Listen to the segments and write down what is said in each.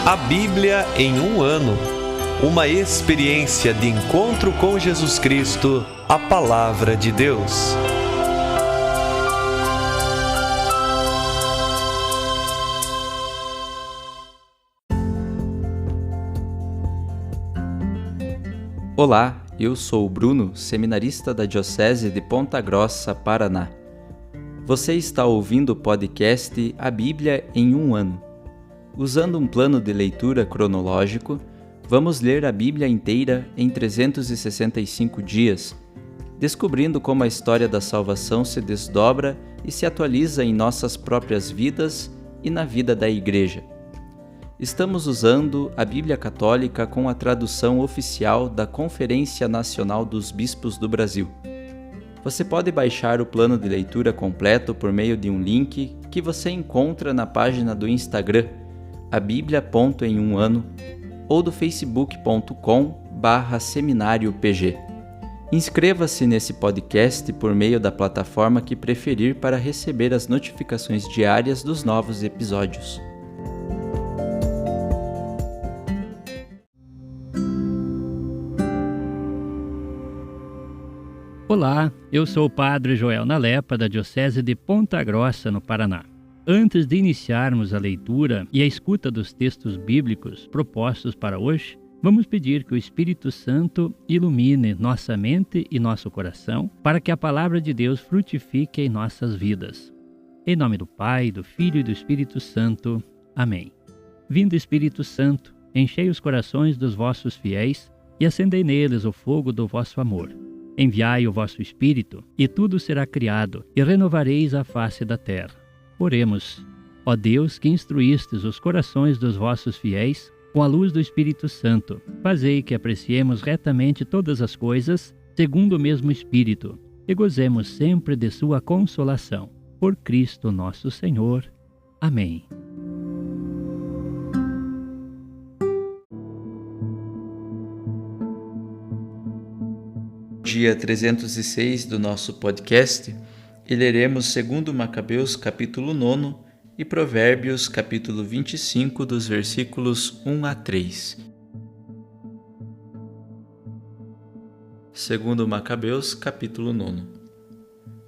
A Bíblia em um ano. Uma experiência de encontro com Jesus Cristo, a Palavra de Deus. Olá, eu sou o Bruno, seminarista da Diocese de Ponta Grossa, Paraná. Você está ouvindo o podcast A Bíblia em um ano. Usando um plano de leitura cronológico, vamos ler a Bíblia inteira em 365 dias, descobrindo como a história da salvação se desdobra e se atualiza em nossas próprias vidas e na vida da Igreja. Estamos usando a Bíblia Católica com a tradução oficial da Conferência Nacional dos Bispos do Brasil. Você pode baixar o plano de leitura completo por meio de um link que você encontra na página do Instagram, abiblia.emuano, ou do facebook.com/seminariopg. Inscreva-se nesse podcast por meio da plataforma que preferir para receber as notificações diárias dos novos episódios. Olá, eu sou o Padre Joel Nalepa, da Diocese de Ponta Grossa, no Paraná. Antes de iniciarmos a leitura e a escuta dos textos bíblicos propostos para hoje, vamos pedir que o Espírito Santo ilumine nossa mente e nosso coração para que a Palavra de Deus frutifique em nossas vidas. Em nome do Pai, do Filho e do Espírito Santo. Amém. Vindo Espírito Santo, enchei os corações dos vossos fiéis e acendei neles o fogo do vosso amor. Enviai o vosso Espírito, e tudo será criado, e renovareis a face da terra. Oremos. Ó Deus, que instruístes os corações dos vossos fiéis com a luz do Espírito Santo, fazei que apreciemos retamente todas as coisas, segundo o mesmo Espírito, e gozemos sempre de sua consolação. Por Cristo nosso Senhor. Amém. Dia 306 do nosso podcast, e leremos 2 Macabeus capítulo 9 e Provérbios capítulo 25 dos versículos 1 a 3. 2 Macabeus capítulo 9.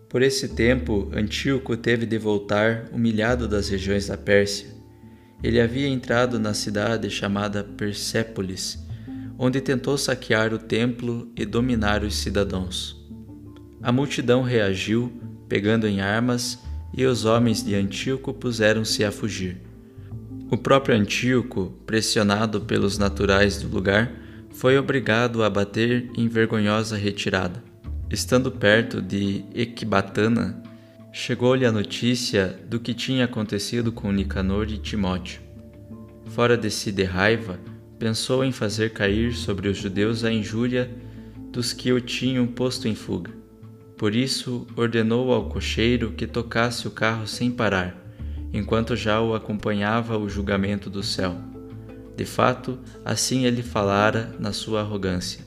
Por esse tempo, Antíoco teve de voltar humilhado das regiões da Pérsia. Ele havia entrado na cidade chamada Persépolis, onde tentou saquear o templo e dominar os cidadãos. A multidão reagiu, pegando em armas, e os homens de Antíoco puseram-se a fugir. O próprio Antíoco, pressionado pelos naturais do lugar, foi obrigado a bater em vergonhosa retirada. Estando perto de Ecbatana, chegou-lhe a notícia do que tinha acontecido com Nicanor e Timóteo. Fora de si de raiva, pensou em fazer cair sobre os judeus a injúria dos que o tinham posto em fuga. Por isso, ordenou ao cocheiro que tocasse o carro sem parar, enquanto já o acompanhava o julgamento do céu. De fato, assim ele falara na sua arrogância: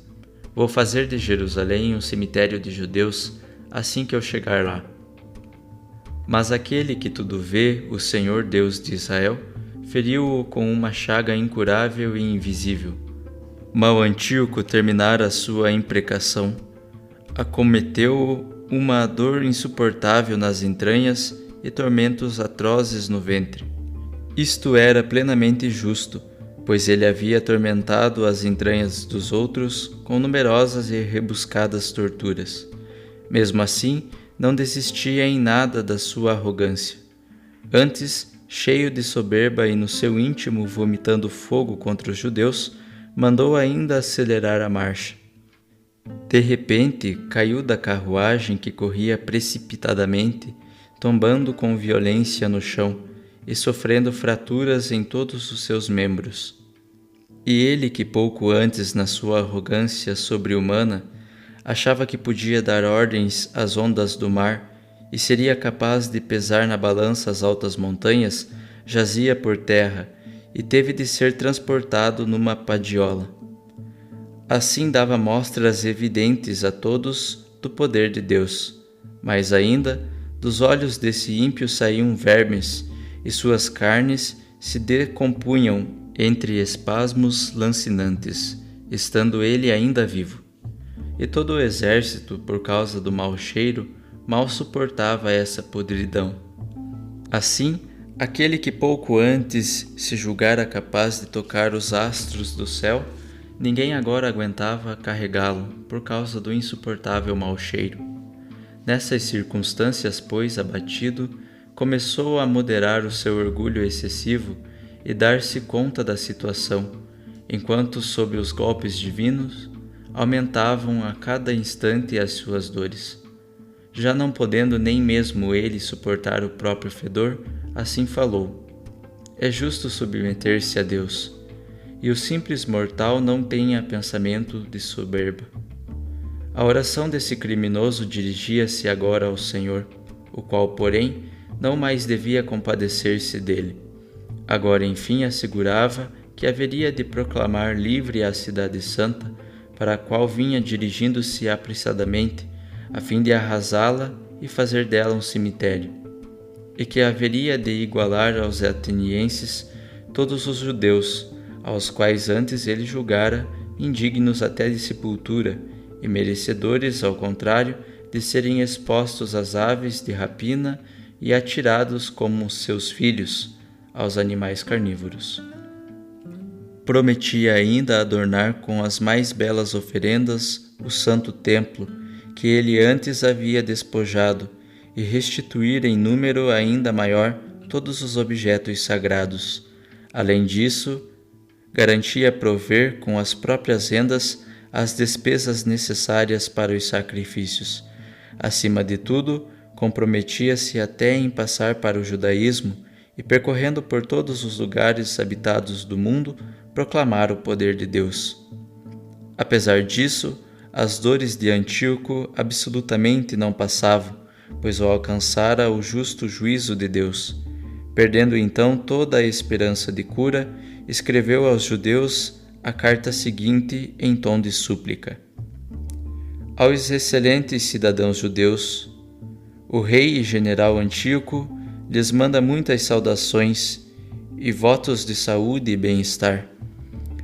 vou fazer de Jerusalém um cemitério de judeus assim que eu chegar lá. Mas aquele que tudo vê, o Senhor Deus de Israel, feriu-o com uma chaga incurável e invisível. Mal Antíoco terminara a sua imprecação, acometeu-o uma dor insuportável nas entranhas e tormentos atrozes no ventre. Isto era plenamente justo, pois ele havia atormentado as entranhas dos outros com numerosas e rebuscadas torturas. Mesmo assim, não desistia em nada da sua arrogância. Antes, cheio de soberba e no seu íntimo vomitando fogo contra os judeus, mandou ainda acelerar a marcha. De repente, caiu da carruagem que corria precipitadamente, tombando com violência no chão e sofrendo fraturas em todos os seus membros. E ele, que pouco antes, na sua arrogância sobre-humana, achava que podia dar ordens às ondas do mar e seria capaz de pesar na balança as altas montanhas, jazia por terra e teve de ser transportado numa padiola. Assim dava mostras evidentes a todos do poder de Deus, mas ainda dos olhos desse ímpio saíam vermes, e suas carnes se decompunham entre espasmos lancinantes, estando ele ainda vivo. E todo o exército, por causa do mau cheiro, mal suportava essa podridão. Assim, aquele que pouco antes se julgara capaz de tocar os astros do céu, ninguém agora aguentava carregá-lo por causa do insuportável mau cheiro. Nessas circunstâncias, pois, abatido, começou a moderar o seu orgulho excessivo e dar-se conta da situação, enquanto, sob os golpes divinos, aumentavam a cada instante as suas dores. Já não podendo nem mesmo ele suportar o próprio fedor, assim falou: é justo submeter-se a Deus, e o simples mortal não tenha pensamento de soberba. A oração desse criminoso dirigia-se agora ao Senhor, o qual, porém, não mais devia compadecer-se dele. Agora, enfim, assegurava que haveria de proclamar livre a cidade santa, para a qual vinha dirigindo-se apressadamente, a fim de arrasá-la e fazer dela um cemitério, e que haveria de igualar aos atenienses todos os judeus, aos quais antes ele julgara indignos até de sepultura, e merecedores, ao contrário, de serem expostos às aves de rapina e atirados como seus filhos aos animais carnívoros. Prometia ainda adornar com as mais belas oferendas o santo templo, que ele antes havia despojado, e restituir em número ainda maior todos os objetos sagrados. Além disso, garantia prover com as próprias rendas as despesas necessárias para os sacrifícios. Acima de tudo, comprometia-se até em passar para o judaísmo e, percorrendo por todos os lugares habitados do mundo, proclamar o poder de Deus. Apesar disso, as dores de Antíoco absolutamente não passavam, pois o alcançara o justo juízo de Deus. Perdendo então toda a esperança de cura, escreveu aos judeus a carta seguinte em tom de súplica: aos excelentes cidadãos judeus, o rei e general Antíoco lhes manda muitas saudações e votos de saúde e bem-estar.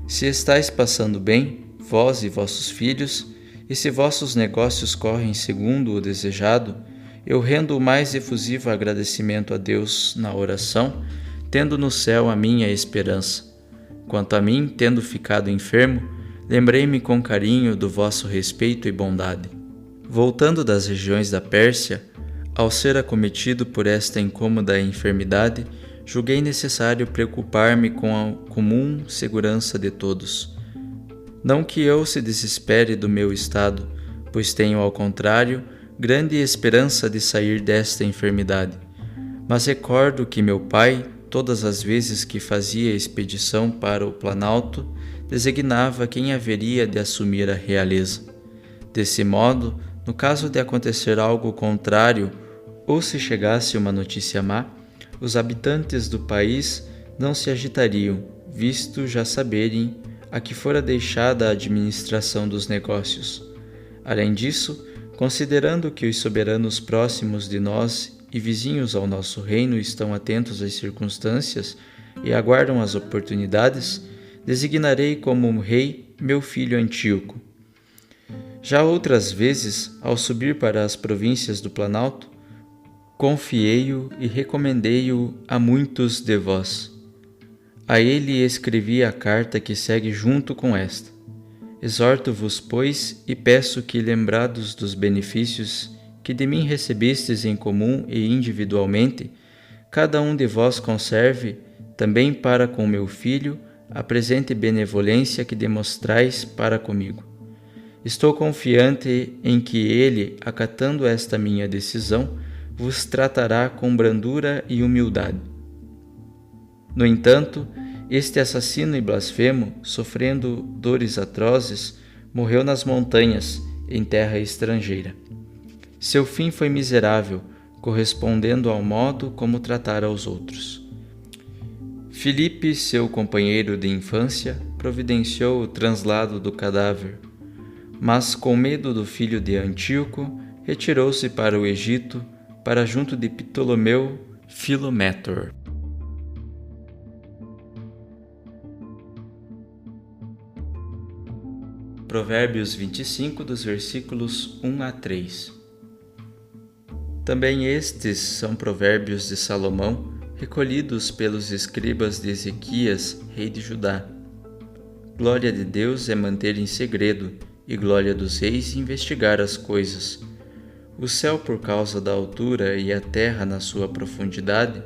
Se estáis passando bem, vós e vossos filhos, e se vossos negócios correm segundo o desejado, eu rendo o mais efusivo agradecimento a Deus na oração, tendo no céu a minha esperança. Quanto a mim, tendo ficado enfermo, lembrei-me com carinho do vosso respeito e bondade. Voltando das regiões da Pérsia, ao ser acometido por esta incômoda enfermidade, julguei necessário preocupar-me com a comum segurança de todos. Não que eu se desespere do meu estado, pois tenho, ao contrário, grande esperança de sair desta enfermidade. Mas recordo que meu pai, todas as vezes que fazia expedição para o Planalto, designava quem haveria de assumir a realeza. Desse modo, no caso de acontecer algo contrário, ou se chegasse uma notícia má, os habitantes do país não se agitariam, visto já saberem a que fora deixada a administração dos negócios. Além disso, considerando que os soberanos próximos de nós e vizinhos ao nosso reino estão atentos às circunstâncias e aguardam as oportunidades, designarei como rei meu filho Antíoco. Já outras vezes, ao subir para as províncias do Planalto, confiei-o e recomendei-o a muitos de vós. A ele escrevi a carta que segue junto com esta. Exorto-vos, pois, e peço que, lembrados dos benefícios que de mim recebestes em comum e individualmente, cada um de vós conserve, também para com meu filho, a presente benevolência que demonstrais para comigo. Estou confiante em que ele, acatando esta minha decisão, vos tratará com brandura e humildade. No entanto, este assassino e blasfemo, sofrendo dores atrozes, morreu nas montanhas, em terra estrangeira. Seu fim foi miserável, correspondendo ao modo como tratara aos outros. Filipe, seu companheiro de infância, providenciou o translado do cadáver, mas, com medo do filho de Antíoco, retirou-se para o Egito, para junto de Ptolomeu Filométor. Provérbios 25, dos versículos 1 a 3. Também estes são provérbios de Salomão, recolhidos pelos escribas de Ezequias, rei de Judá. Glória de Deus é manter em segredo, e glória dos reis investigar as coisas. O céu por causa da altura e a terra na sua profundidade,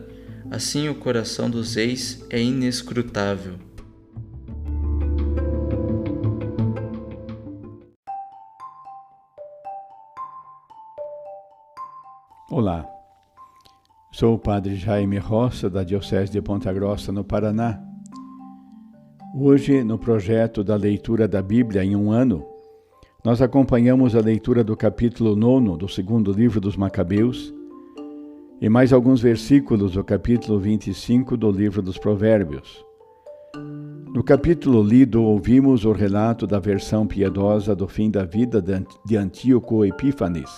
assim o coração dos reis é inescrutável. Olá, sou o Padre Jaime Roça, da Diocese de Ponta Grossa, no Paraná. Hoje, no projeto da leitura da Bíblia em um ano, nós acompanhamos a leitura do capítulo 9 do segundo livro dos Macabeus e mais alguns versículos do capítulo 25 do livro dos Provérbios. No capítulo lido, ouvimos o relato da versão piedosa do fim da vida de Antíoco Epífanes.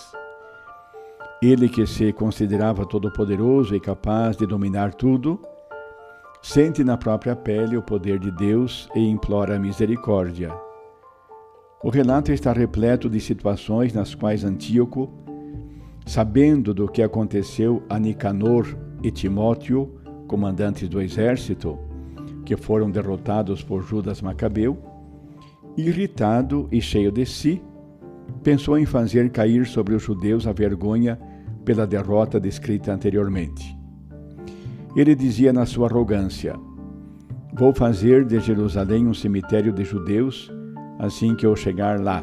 Ele, que se considerava todo-poderoso e capaz de dominar tudo, sente na própria pele o poder de Deus e implora a misericórdia. O relato está repleto de situações nas quais Antíoco, sabendo do que aconteceu a Nicanor e Timóteo, comandantes do exército, que foram derrotados por Judas Macabeu, irritado e cheio de si, pensou em fazer cair sobre os judeus a vergonha pela derrota descrita anteriormente. Ele dizia na sua arrogância: "Vou fazer de Jerusalém um cemitério de judeus assim que eu chegar lá."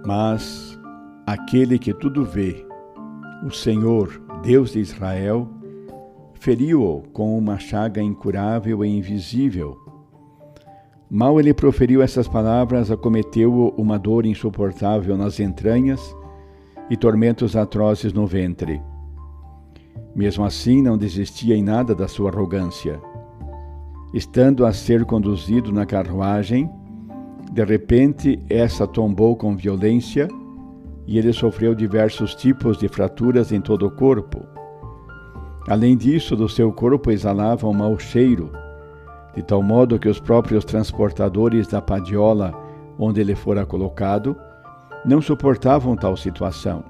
Mas aquele que tudo vê, o Senhor, Deus de Israel, feriu-o com uma chaga incurável e invisível. Mal ele proferiu essas palavras, acometeu-o uma dor insuportável nas entranhas e tormentos atrozes no ventre. Mesmo assim, não desistia em nada da sua arrogância. Estando a ser conduzido na carruagem, de repente essa tombou com violência e ele sofreu diversos tipos de fraturas em todo o corpo. Além disso, do seu corpo exalava um mau cheiro, de tal modo que os próprios transportadores da padiola onde ele fora colocado não suportavam tal situação.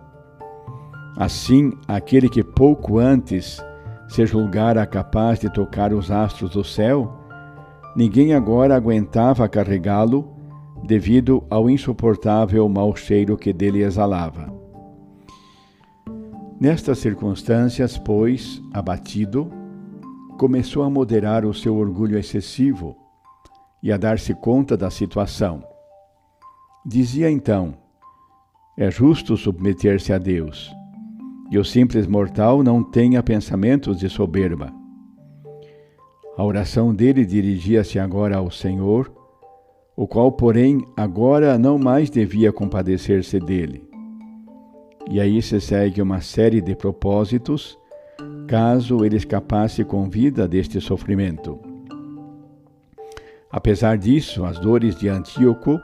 Assim, aquele que pouco antes se julgara capaz de tocar os astros do céu, ninguém agora aguentava carregá-lo devido ao insuportável mau cheiro que dele exalava. Nestas circunstâncias, pois, abatido, começou a moderar o seu orgulho excessivo e a dar-se conta da situação. Dizia então: "É justo submeter-se a Deus, e o simples mortal não tenha pensamentos de soberba." A oração dele dirigia-se agora ao Senhor, o qual, porém, agora não mais devia compadecer-se dele. E aí se segue uma série de propósitos, caso ele escapasse com vida deste sofrimento. Apesar disso, as dores de Antíoco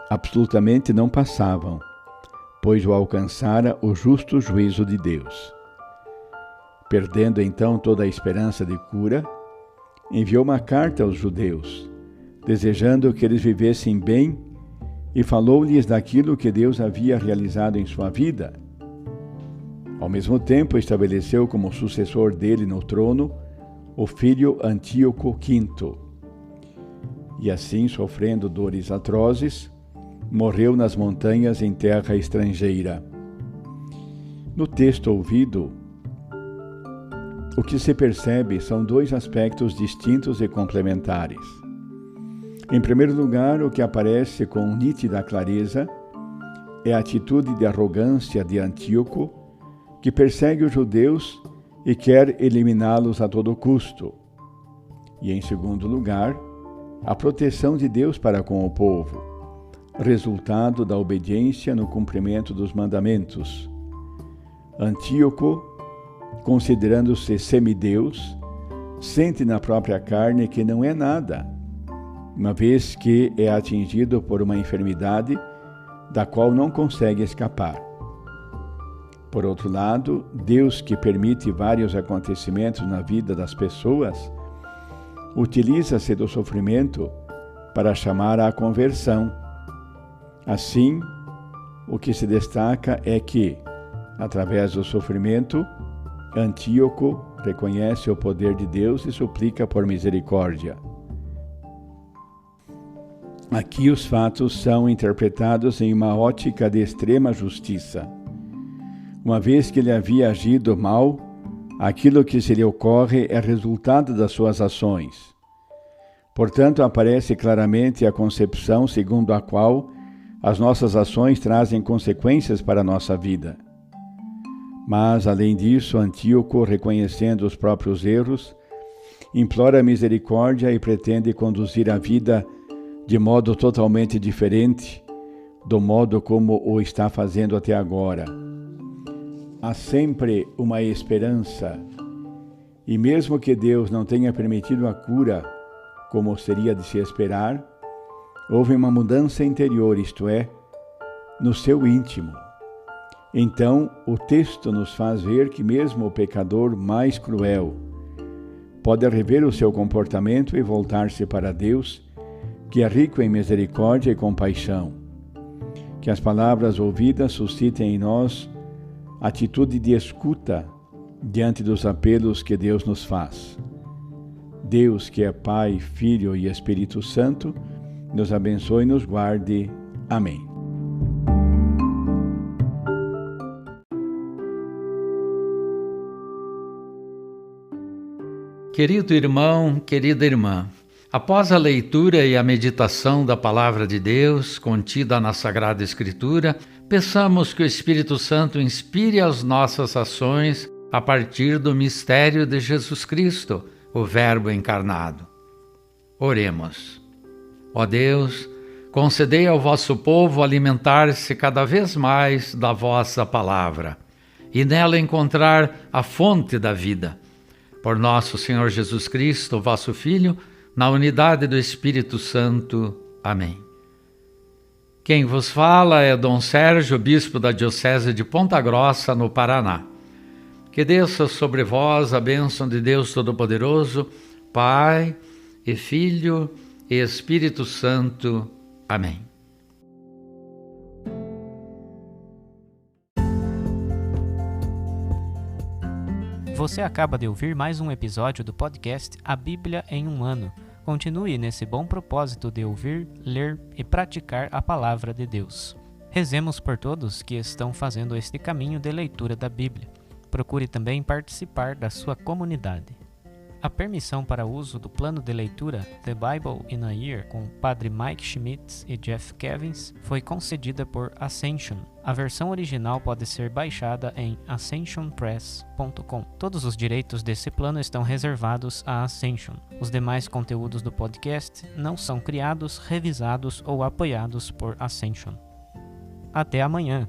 absolutamente não passavam, pois o alcançara o justo juízo de Deus. Perdendo então toda a esperança de cura, enviou uma carta aos judeus, desejando que eles vivessem bem, e falou-lhes daquilo que Deus havia realizado em sua vida. Ao mesmo tempo, estabeleceu como sucessor dele no trono o filho Antíoco V. E assim, sofrendo dores atrozes, morreu nas montanhas em terra estrangeira. No texto ouvido, o que se percebe são dois aspectos distintos e complementares. Em primeiro lugar, o que aparece com nítida clareza é a atitude de arrogância de Antíoco, que persegue os judeus e quer eliminá-los a todo custo. E em segundo lugar, a proteção de Deus para com o povo, resultado da obediência no cumprimento dos mandamentos. Antíoco, considerando-se semideus, sente na própria carne que não é nada, uma vez que é atingido por uma enfermidade da qual não consegue escapar. Por outro lado, Deus, que permite vários acontecimentos na vida das pessoas, utiliza-se do sofrimento para chamar à conversão. Assim, o que se destaca é que, através do sofrimento, Antíoco reconhece o poder de Deus e suplica por misericórdia. Aqui os fatos são interpretados em uma ótica de extrema justiça. Uma vez que ele havia agido mal, aquilo que se lhe ocorre é resultado das suas ações. Portanto, aparece claramente a concepção segundo a qual as nossas ações trazem consequências para a nossa vida. Mas, além disso, Antíoco, reconhecendo os próprios erros, implora misericórdia e pretende conduzir a vida de modo totalmente diferente do modo como o está fazendo até agora. Há sempre uma esperança, e mesmo que Deus não tenha permitido a cura, como seria de se esperar, houve uma mudança interior, isto é, no seu íntimo. Então, o texto nos faz ver que mesmo o pecador mais cruel pode rever o seu comportamento e voltar-se para Deus, que é rico em misericórdia e compaixão. Que as palavras ouvidas suscitem em nós atitude de escuta diante dos apelos que Deus nos faz. Deus, que é Pai, Filho e Espírito Santo, nos abençoe e nos guarde. Amém. Querido irmão, querida irmã, após a leitura e a meditação da Palavra de Deus contida na Sagrada Escritura, peçamos que o Espírito Santo inspire as nossas ações a partir do mistério de Jesus Cristo, o Verbo encarnado. Oremos. Ó Deus, concedei ao vosso povo alimentar-se cada vez mais da vossa palavra e nela encontrar a fonte da vida. Por nosso Senhor Jesus Cristo, vosso Filho, na unidade do Espírito Santo. Amém. Quem vos fala é Dom Sérgio, bispo da Diocese de Ponta Grossa, no Paraná. Que desça sobre vós a bênção de Deus Todo-Poderoso, Pai e Filho e Espírito Santo. Amém. Você acaba de ouvir mais um episódio do podcast A Bíblia em um Ano. Continue nesse bom propósito de ouvir, ler e praticar a Palavra de Deus. Rezemos por todos que estão fazendo este caminho de leitura da Bíblia. Procure também participar da sua comunidade. A permissão para uso do plano de leitura The Bible in a Year com o Padre Mike Schmitz e Jeff Kevins foi concedida por Ascension. A versão original pode ser baixada em ascensionpress.com. Todos os direitos desse plano estão reservados à Ascension. Os demais conteúdos do podcast não são criados, revisados ou apoiados por Ascension. Até amanhã!